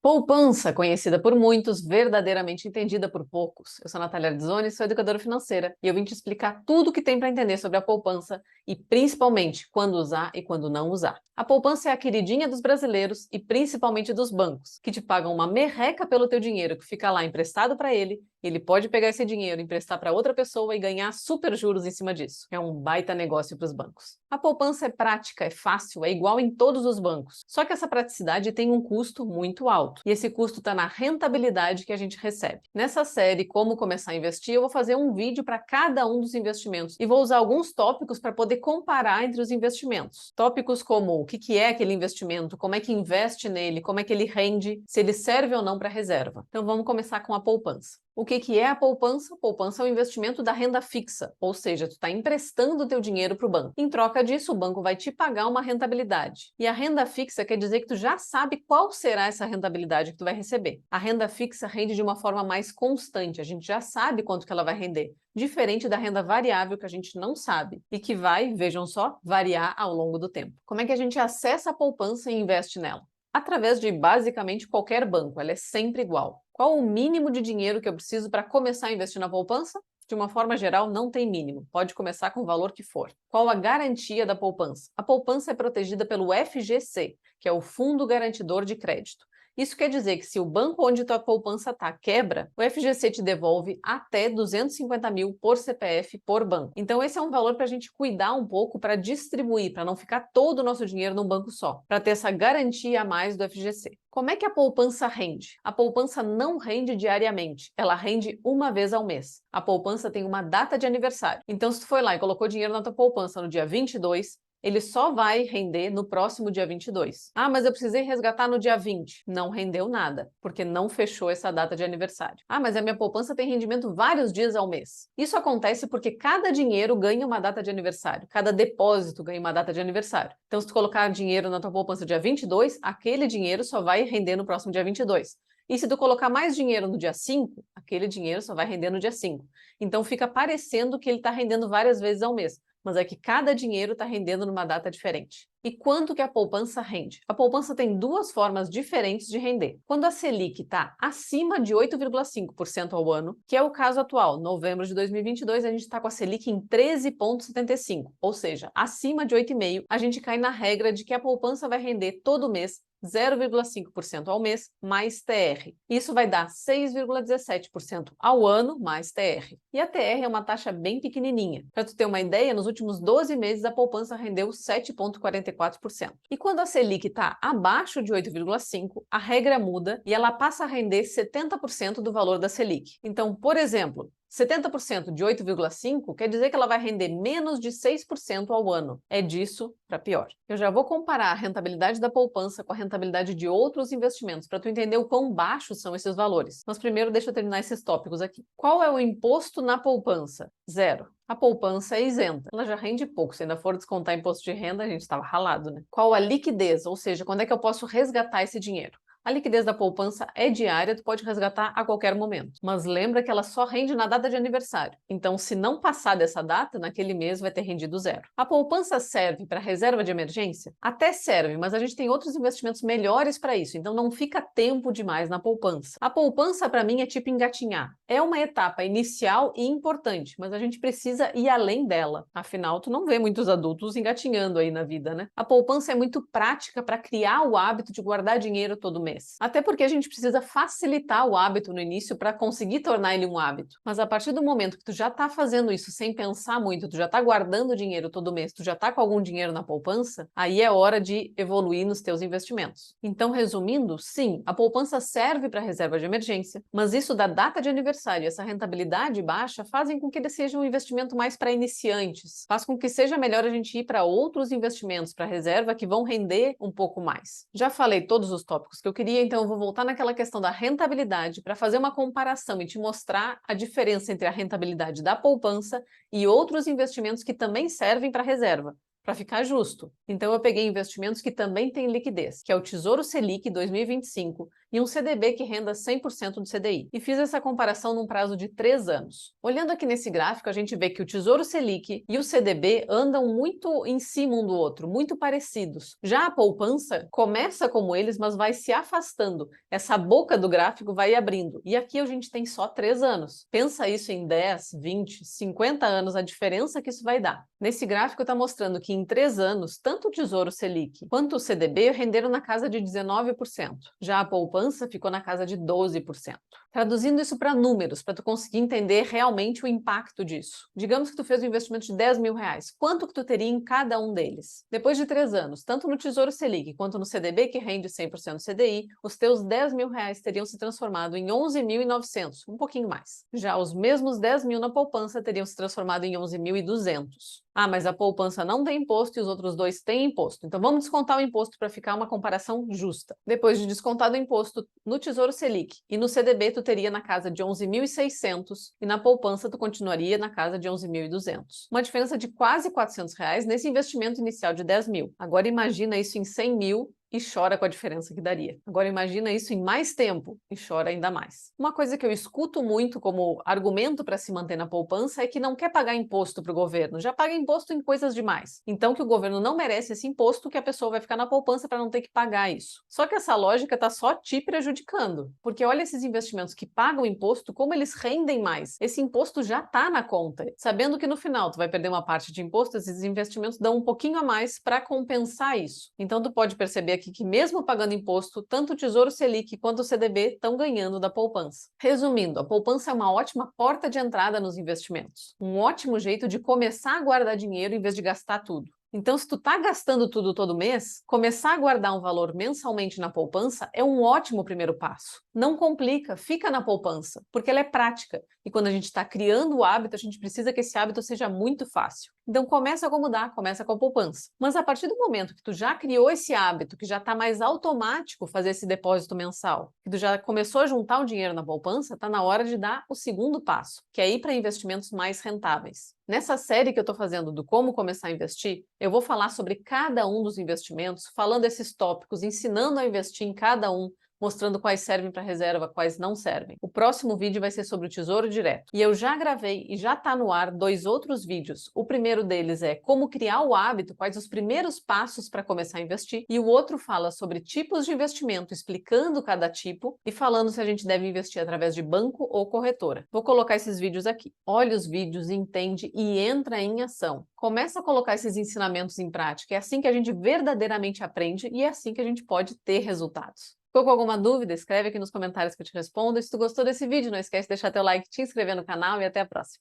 Poupança, conhecida por muitos, verdadeiramente entendida por poucos. Eu sou a Natália Ardizzoni, sou educadora financeira e eu vim te explicar tudo o que tem para entender sobre a poupança e principalmente quando usar e quando não usar. A poupança é a queridinha dos brasileiros e principalmente dos bancos, que te pagam uma merreca pelo teu dinheiro que fica lá emprestado para ele, e ele pode pegar esse dinheiro, emprestar para outra pessoa e ganhar super juros em cima disso. É um baita negócio para os bancos. A poupança é prática, é fácil, é igual em todos os bancos. Só que essa praticidade tem um custo muito alto. E esse custo está na rentabilidade que a gente recebe. Nessa série Como Começar a Investir, eu vou fazer um vídeo para cada um dos investimentos e vou usar alguns tópicos para poder comparar entre os investimentos. Tópicos como o que é aquele investimento, como é que investe nele, como é que ele rende, se ele serve ou não para reserva. Então vamos começar com a poupança. O que é a poupança? Poupança é o investimento da renda fixa, ou seja, tu está emprestando o teu dinheiro para o banco. Em troca disso, o banco vai te pagar uma rentabilidade. E a renda fixa quer dizer que tu já sabe qual será essa rentabilidade que tu vai receber. A renda fixa rende de uma forma mais constante, a gente já sabe quanto que ela vai render, diferente da renda variável que a gente não sabe e que vai, vejam só, variar ao longo do tempo. Como é que a gente acessa a poupança e investe nela? Através de basicamente qualquer banco, ela é sempre igual. Qual o mínimo de dinheiro que eu preciso para começar a investir na poupança? De uma forma geral, não tem mínimo, pode começar com o valor que for. Qual a garantia da poupança? A poupança é protegida pelo FGC, que é o Fundo Garantidor de Crédito. Isso quer dizer que se o banco onde tua poupança está quebra, o FGC te devolve até 250 mil por CPF por banco. Então esse é um valor para a gente cuidar um pouco, para distribuir, para não ficar todo o nosso dinheiro num banco só, para ter essa garantia a mais do FGC. Como é que a poupança rende? A poupança não rende diariamente, ela rende uma vez ao mês. A poupança tem uma data de aniversário. Então se tu foi lá e colocou dinheiro na tua poupança no dia 22, ele só vai render no próximo dia 22. Ah, mas eu precisei resgatar no dia 20. Não rendeu nada, porque não fechou essa data de aniversário. Ah, mas a minha poupança tem rendimento vários dias ao mês. Isso acontece porque cada dinheiro ganha uma data de aniversário, cada depósito ganha uma data de aniversário. Então, se tu colocar dinheiro na tua poupança dia 22, aquele dinheiro só vai render no próximo dia 22. E se tu colocar mais dinheiro no dia 5, aquele dinheiro só vai render no dia 5. Então, fica parecendo que ele está rendendo várias vezes ao mês, mas é que cada dinheiro está rendendo numa data diferente. E quanto que a poupança rende? A poupança tem duas formas diferentes de render. Quando a Selic está acima de 8,5% ao ano, que é o caso atual, novembro de 2022, a gente está com a Selic em 13,75%, ou seja, acima de 8,5%, a gente cai na regra de que a poupança vai render todo mês 0,5% ao mês mais TR. Isso vai dar 6,17% ao ano mais TR. E a TR é uma taxa bem pequenininha. Para tu ter uma ideia, nos últimos 12 meses a poupança rendeu 7,44%. E quando a Selic está abaixo de 8,5%, a regra muda e ela passa a render 70% do valor da Selic. Então, por exemplo, 70% de 8,5 quer dizer que ela vai render menos de 6% ao ano. É disso para pior. Eu já vou comparar a rentabilidade da poupança com a rentabilidade de outros investimentos para tu entender o quão baixos são esses valores. Mas primeiro deixa eu terminar esses tópicos aqui. Qual é o imposto na poupança? Zero. A poupança é isenta. Ela já rende pouco. Se ainda for descontar imposto de renda, a gente estava ralado, né? Qual a liquidez? Ou seja, quando é que eu posso resgatar esse dinheiro? A liquidez da poupança é diária, tu pode resgatar a qualquer momento. Mas lembra que ela só rende na data de aniversário. Então, se não passar dessa data, naquele mês vai ter rendido zero. A poupança serve para reserva de emergência? Até serve, mas a gente tem outros investimentos melhores para isso. Então, não fica tempo demais na poupança. A poupança, para mim, é tipo engatinhar. É uma etapa inicial e importante, mas a gente precisa ir além dela. Afinal, tu não vê muitos adultos engatinhando aí na vida, né? A poupança é muito prática para criar o hábito de guardar dinheiro todo mês. Até porque a gente precisa facilitar o hábito no início para conseguir tornar ele um hábito. Mas a partir do momento que tu já está fazendo isso sem pensar muito, tu já está guardando dinheiro todo mês, tu já está com algum dinheiro na poupança, aí é hora de evoluir nos teus investimentos. Então, resumindo, sim, a poupança serve para reserva de emergência, mas isso da data de aniversário e essa rentabilidade baixa fazem com que ele seja um investimento mais para iniciantes. Faz com que seja melhor a gente ir para outros investimentos para reserva que vão render um pouco mais. Já falei todos os tópicos que eu queria, então eu vou voltar naquela questão da rentabilidade para fazer uma comparação e te mostrar a diferença entre a rentabilidade da poupança e outros investimentos que também servem para reserva. para ficar justo. Então eu peguei investimentos que também têm liquidez, que é o Tesouro Selic 2025 e um CDB que renda 100% do CDI. E fiz essa comparação num prazo de 3 anos. Olhando aqui nesse gráfico, a gente vê que o Tesouro Selic e o CDB andam muito em cima um do outro, muito parecidos. Já a poupança começa como eles, mas vai se afastando. Essa boca do gráfico vai abrindo. E aqui a gente tem só 3 anos. Pensa isso em 10, 20, 50 anos, a diferença que isso vai dar. Nesse gráfico está mostrando que em 3 anos, tanto o Tesouro Selic quanto o CDB renderam na casa de 19%. Já a poupança ficou na casa de 12%. Traduzindo isso para números, para tu conseguir entender realmente o impacto disso. Digamos que tu fez um investimento de 10 mil reais. Quanto que tu teria em cada um deles? Depois de 3 anos, tanto no Tesouro Selic quanto no CDB, que rende 100% CDI, os teus 10 mil reais teriam se transformado em 11.900, um pouquinho mais. Já os mesmos 10 mil na poupança teriam se transformado em 11.200. Ah, mas a poupança não tem imposto e os outros dois têm imposto. Então vamos descontar o imposto para ficar uma comparação justa. Depois de descontado o imposto no Tesouro Selic e no CDB, tu teria na casa de 11.600 e na poupança tu continuaria na casa de 11.200. Uma diferença de quase 400 reais nesse investimento inicial de 10 mil. Agora imagina isso em 100 mil e chora com a diferença que daria. Agora imagina isso em mais tempo e chora ainda mais. Uma coisa que eu escuto muito como argumento para se manter na poupança é que não quer pagar imposto para o governo, já paga imposto em coisas demais. Então que o governo não merece esse imposto, que a pessoa vai ficar na poupança para não ter que pagar isso. Só que essa lógica está só te prejudicando, porque olha esses investimentos que pagam imposto, como eles rendem mais. Esse imposto já está na conta, sabendo que no final tu vai perder uma parte de imposto, esses investimentos dão um pouquinho a mais para compensar isso. Então tu pode perceber aqui que mesmo pagando imposto, tanto o Tesouro Selic quanto o CDB estão ganhando da poupança. Resumindo, a poupança é uma ótima porta de entrada nos investimentos, um ótimo jeito de começar a guardar dinheiro em vez de gastar tudo. Então, se tu tá gastando tudo todo mês, começar a guardar um valor mensalmente na poupança é um ótimo primeiro passo. Não complica, fica na poupança, porque ela é prática. E quando a gente está criando o hábito, a gente precisa que esse hábito seja muito fácil. Então, começa a mudar, começa com a poupança. Mas a partir do momento que tu já criou esse hábito, que já está mais automático fazer esse depósito mensal, que tu já começou a juntar o dinheiro na poupança, está na hora de dar o segundo passo, que é ir para investimentos mais rentáveis. Nessa série que eu estou fazendo do Como Começar a Investir, eu vou falar sobre cada um dos investimentos, falando esses tópicos, ensinando a investir em cada um, mostrando quais servem para reserva, quais não servem. O próximo vídeo vai ser sobre o Tesouro Direto. E eu já gravei e já está no ar 2 outros vídeos. O primeiro deles é como criar o hábito, quais os primeiros passos para começar a investir. E o outro fala sobre tipos de investimento, explicando cada tipo e falando se a gente deve investir através de banco ou corretora. Vou colocar esses vídeos aqui. Olha os vídeos, entende e entra em ação. Começa a colocar esses ensinamentos em prática. É assim que a gente verdadeiramente aprende e é assim que a gente pode ter resultados. Ficou com alguma dúvida? Escreve aqui nos comentários que eu te respondo. E se tu gostou desse vídeo, não esquece de deixar teu like, te inscrever no canal e até a próxima.